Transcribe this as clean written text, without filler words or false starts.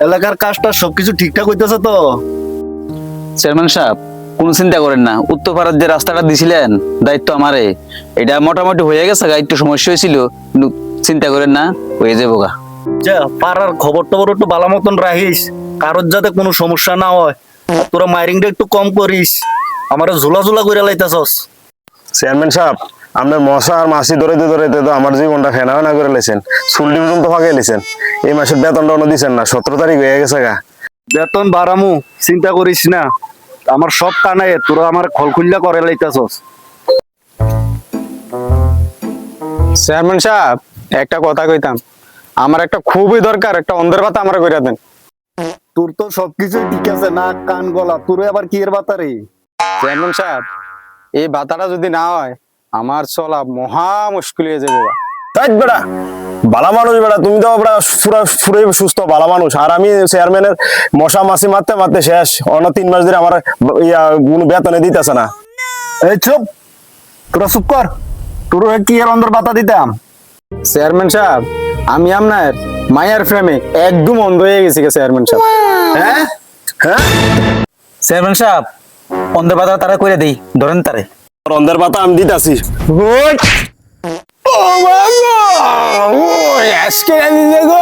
এলাকার কাজটা সবকিছু ঠিকঠাক হইতেছে তো? চেয়ারম্যান সাহেব, কোনো চিন্তা করেন না, উত্তরপাড়ার যে রাস্তাটা দিছিলেন দায়িত্ব আমারে, এটা মোটামুটি হয়ে গেছে গা, একটু সমস্যা হয়েছিল, কিন্তু চিন্তা করেন না, হয়ে যাবো গা। যা পাড়ার খবর টবর একটু ভালো মতন রাখিস, কারোর যাতে কোনো সমস্যা না হয়। আর তোরা মাইরিংটা একটু কম করিস, আমারে ঝুলা ঝুলা করে লাইতাছস। চেয়ারম্যান সাহেব, আপনার মশা আর মাছি ধরাইতে ধরাইতে তো আমার জীবনটা ফেনা ফেনা করে লেছেন, চুলটি পর্যন্ত ফাঁকে লেছেন। এই মাসের বেতনটা অন্য দিচ্ছেন না, 17 তারিখ হয়ে গেছে গা। বেতন বাড়ামু, চিন্তা করিস না। আমার সব কানায় তোরা আমার খলখুল্লা করে লাইতাছস। চেয়ারম্যান সাহেব, একটা কথা কইতাম, আমার একটা খুবই দরকার, একটা অন্ধের ভাতা আমার কইরা দেন। তোর তো সবকিছুই ঠিক আছে, নাক কান গলা, তোরে আবার কি এর বাতারে? চেয়ারম্যান সাহেব, এই ভাতাটা যদি না হয় আমার চলা মহা মুশকিল হয়ে যাবে গা। তাই বেড়া, বালা মানুষ বেড়া, তুমি তো বেড়া পুরো সুস্থ বালা মানুষ, আর আমি চেয়ারম্যানের মশা মাছি মারতে মারতে শেষ। অন্য 3 মাস ধরে আমার কোনো বেতনে দিতেছে না। এই চুপ, তোরা চুপ কর। তোর কি এর অন্দর বাতা দিতাম? চেয়ারম্যান সাহেব, আমি আপনার মায়ের প্রেমে একদম অন্ধ হয়ে গেছি চেয়ারম্যান সাহেব। হ্যাঁ হ্যাঁ, চেয়ারম্যান সাহেব, অন্ধের পাতা তারা করে দেই, ধরেন তারে। রন্ধের পাতা আমি দিতেছি। আজকে আমি দেখো